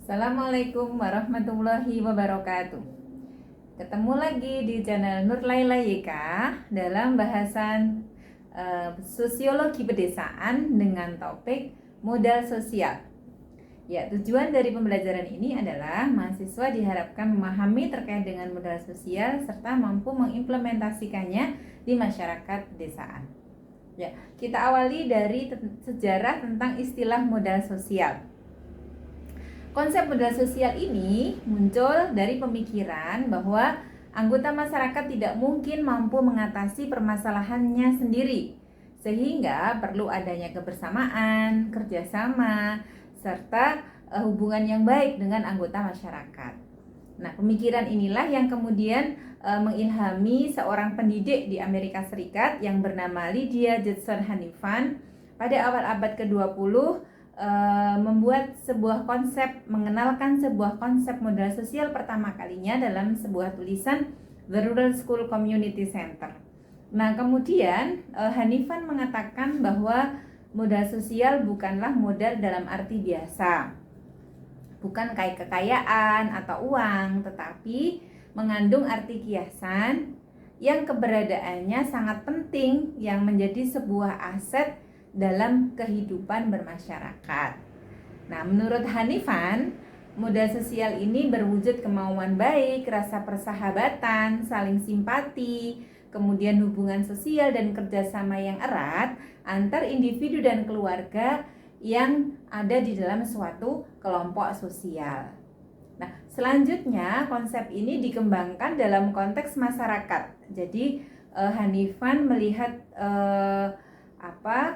Assalamualaikum warahmatullahi wabarakatuh. Ketemu lagi di channel Nur Laila YK dalam bahasan sosiologi pedesaan dengan topik modal sosial. Ya, tujuan dari pembelajaran ini adalah mahasiswa diharapkan memahami terkait dengan modal sosial serta mampu mengimplementasikannya di masyarakat pedesaan. Ya, kita awali dari sejarah tentang istilah modal sosial. Konsep modal sosial ini muncul dari pemikiran bahwa anggota masyarakat tidak mungkin mampu mengatasi permasalahannya sendiri, sehingga perlu adanya kebersamaan, kerjasama, serta hubungan yang baik dengan anggota masyarakat. Nah, pemikiran inilah yang kemudian mengilhami seorang pendidik di Amerika Serikat yang bernama Lydia Jackson Hanifan pada awal abad ke-20 membuat sebuah konsep, mengenalkan sebuah konsep modal sosial pertama kalinya dalam sebuah tulisan The Rural School Community Center. Nah, kemudian Hanifan mengatakan bahwa modal sosial bukanlah modal dalam arti biasa, bukan kayak kekayaan atau uang, tetapi mengandung arti kiasan yang keberadaannya sangat penting, yang menjadi sebuah aset dalam kehidupan bermasyarakat. Nah, menurut Hanifan, modal sosial ini berwujud kemauan baik, rasa persahabatan, saling simpati, kemudian hubungan sosial dan kerjasama yang erat antar individu dan keluarga yang ada di dalam suatu kelompok sosial. Nah, selanjutnya konsep ini dikembangkan dalam konteks masyarakat. Jadi Hanifan melihat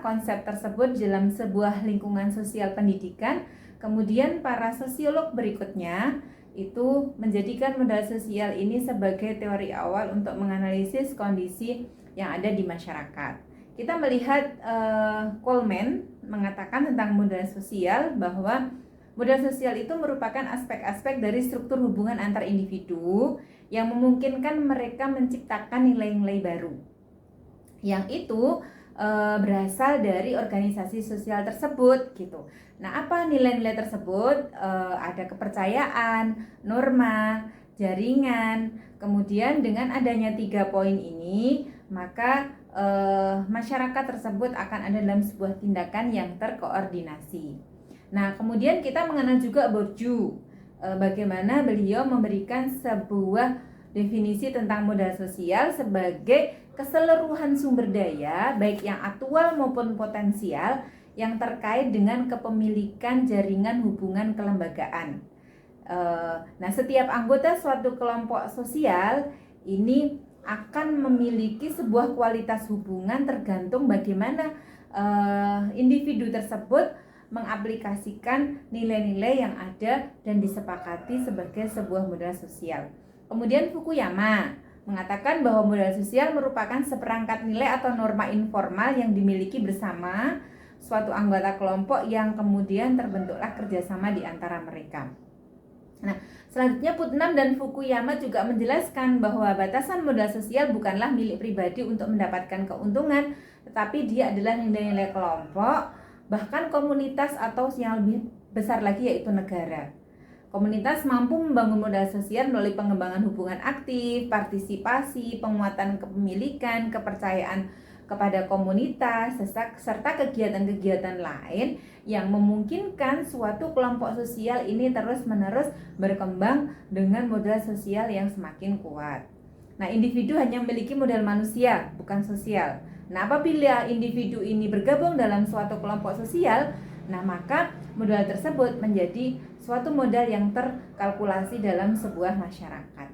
konsep tersebut dalam sebuah lingkungan sosial pendidikan. Kemudian para sosiolog berikutnya itu menjadikan modal sosial ini sebagai teori awal untuk menganalisis kondisi yang ada di masyarakat. Kita melihat Coleman mengatakan tentang modal sosial bahwa modal sosial itu merupakan aspek-aspek dari struktur hubungan antar individu yang memungkinkan mereka menciptakan nilai-nilai baru, yang itu berasal dari organisasi sosial tersebut gitu. Nah, apa nilai-nilai tersebut? Ada kepercayaan, norma, jaringan. Kemudian dengan adanya 3 poin ini, maka masyarakat tersebut akan ada dalam sebuah tindakan yang terkoordinasi. Nah, kemudian kita mengenal juga Bourdieu, bagaimana beliau memberikan sebuah definisi tentang modal sosial sebagai keseluruhan sumber daya, baik yang aktual maupun potensial, yang terkait dengan kepemilikan jaringan hubungan kelembagaan. Nah, setiap anggota suatu kelompok sosial ini akan memiliki sebuah kualitas hubungan tergantung bagaimana individu tersebut mengaplikasikan nilai-nilai yang ada dan disepakati sebagai sebuah modal sosial. Kemudian Fukuyama mengatakan bahwa modal sosial merupakan seperangkat nilai atau norma informal yang dimiliki bersama suatu anggota kelompok yang kemudian terbentuklah kerjasama di antara mereka. Nah, selanjutnya Putnam dan Fukuyama juga menjelaskan bahwa batasan modal sosial bukanlah milik pribadi untuk mendapatkan keuntungan, tetapi dia adalah nilai-nilai kelompok, bahkan komunitas atau yang lebih besar lagi yaitu negara. Komunitas mampu membangun modal sosial melalui pengembangan hubungan aktif, partisipasi, penguatan kepemilikan, kepercayaan kepada komunitas, serta kegiatan-kegiatan lain yang memungkinkan suatu kelompok sosial ini terus-menerus berkembang dengan modal sosial yang semakin kuat. Nah, individu hanya memiliki modal manusia, bukan sosial. Nah, apabila individu ini bergabung dalam suatu kelompok sosial, nah maka modal tersebut menjadi suatu modal yang terkalkulasi dalam sebuah masyarakat.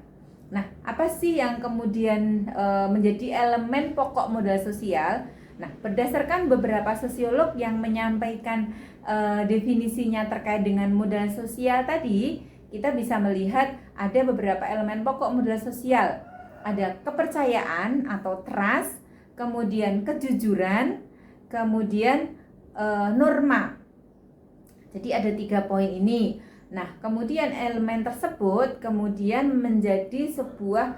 Nah, apa sih yang kemudian menjadi elemen pokok modal sosial? Nah, berdasarkan beberapa sosiolog yang menyampaikan definisinya terkait dengan modal sosial tadi, kita bisa melihat ada beberapa elemen pokok modal sosial. Ada kepercayaan atau trust, kemudian kejujuran, kemudian norma. Jadi ada 3 poin ini. Nah, kemudian elemen tersebut kemudian menjadi sebuah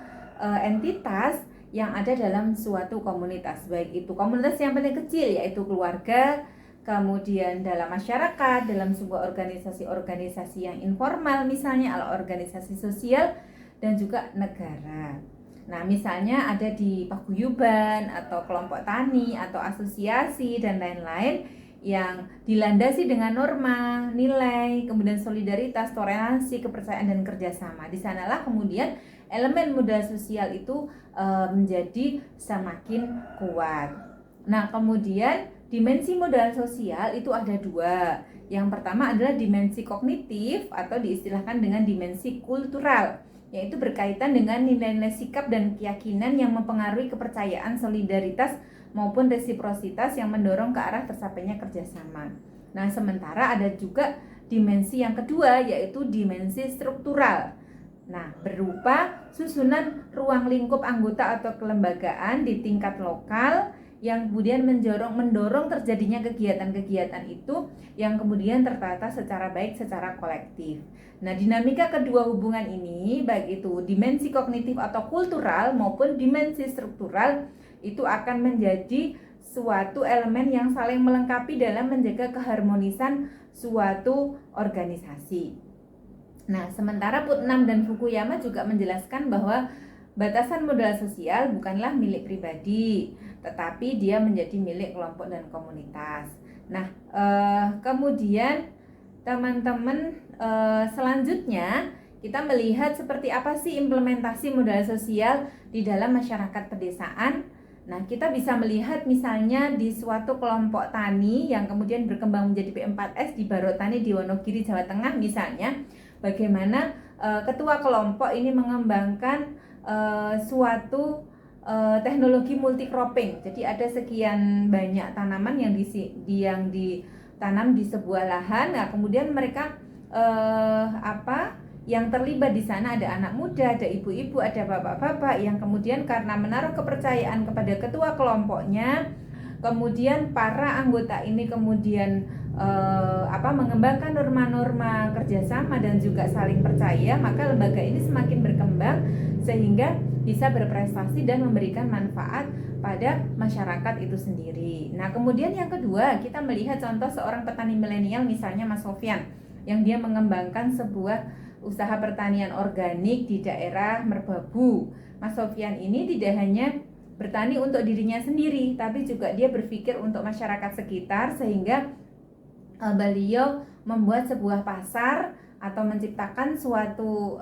entitas yang ada dalam suatu komunitas, baik itu komunitas yang paling kecil yaitu keluarga, kemudian dalam masyarakat, dalam sebuah organisasi-organisasi yang informal misalnya, atau organisasi sosial, dan juga negara. Nah, misalnya ada di paguyuban atau kelompok tani atau asosiasi dan lain-lain yang dilandasi dengan norma, nilai, kemudian solidaritas, toleransi, kepercayaan, dan kerjasama. Di sanalah kemudian elemen modal sosial itu menjadi semakin kuat. Nah, kemudian dimensi modal sosial itu ada dua. Yang pertama adalah dimensi kognitif atau diistilahkan dengan dimensi kultural, yaitu berkaitan dengan nilai-nilai sikap dan keyakinan yang mempengaruhi kepercayaan, solidaritas, maupun resiprositas yang mendorong ke arah tercapainya kerjasama. Nah, sementara ada juga dimensi yang kedua, yaitu dimensi struktural. Nah, berupa susunan ruang lingkup anggota atau kelembagaan di tingkat lokal yang kemudian mendorong terjadinya kegiatan-kegiatan itu yang kemudian tertata secara baik secara kolektif. Nah, dinamika kedua hubungan ini, baik itu dimensi kognitif atau kultural maupun dimensi struktural, itu akan menjadi suatu elemen yang saling melengkapi dalam menjaga keharmonisan suatu organisasi. Nah, sementara Putnam dan Fukuyama juga menjelaskan bahwa batasan modal sosial bukanlah milik pribadi, tetapi dia menjadi milik kelompok dan komunitas. Nah, kemudian teman-teman, selanjutnya kita melihat seperti apa sih implementasi modal sosial di dalam masyarakat pedesaan. Nah, kita bisa melihat misalnya di suatu kelompok tani yang kemudian berkembang menjadi P4S di Barotani di Wonogiri, Jawa Tengah misalnya, bagaimana ketua kelompok ini mengembangkan suatu teknologi multi cropping. Jadi ada sekian banyak tanaman yang ditanam di sebuah lahan. Nah, kemudian mereka yang terlibat di sana ada anak muda, ada ibu-ibu, ada bapak-bapak yang kemudian karena menaruh kepercayaan kepada ketua kelompoknya, kemudian para anggota ini kemudian mengembangkan norma-norma kerjasama dan juga saling percaya, maka lembaga ini semakin berkembang sehingga bisa berprestasi dan memberikan manfaat pada masyarakat itu sendiri. Nah, kemudian yang kedua, kita melihat contoh seorang petani milenial misalnya Mas Sofyan, yang dia mengembangkan sebuah usaha pertanian organik di daerah Merbabu. Mas Sofyan ini tidak hanya bertani untuk dirinya sendiri, tapi juga dia berpikir untuk masyarakat sekitar, sehingga beliau membuat sebuah pasar atau menciptakan suatu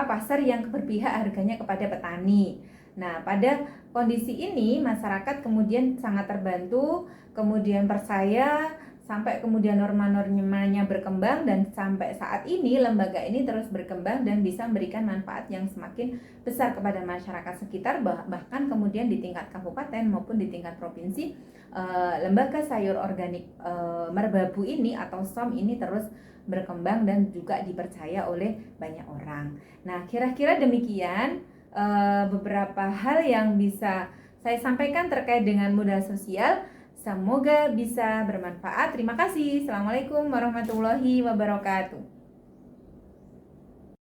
pasar yang berpihak harganya kepada petani. Nah, pada kondisi ini masyarakat kemudian sangat terbantu, kemudian percaya, sampai kemudian norma-normanya berkembang, dan sampai saat ini lembaga ini terus berkembang dan bisa memberikan manfaat yang semakin besar kepada masyarakat sekitar, bahkan kemudian di tingkat kabupaten maupun di tingkat provinsi. Lembaga sayur organik Merbabu ini atau SOM ini terus berkembang dan juga dipercaya oleh banyak orang. Nah, kira-kira demikian beberapa hal yang bisa saya sampaikan terkait dengan modal sosial. Semoga bisa bermanfaat. Terima kasih. Assalamualaikum warahmatullahi wabarakatuh.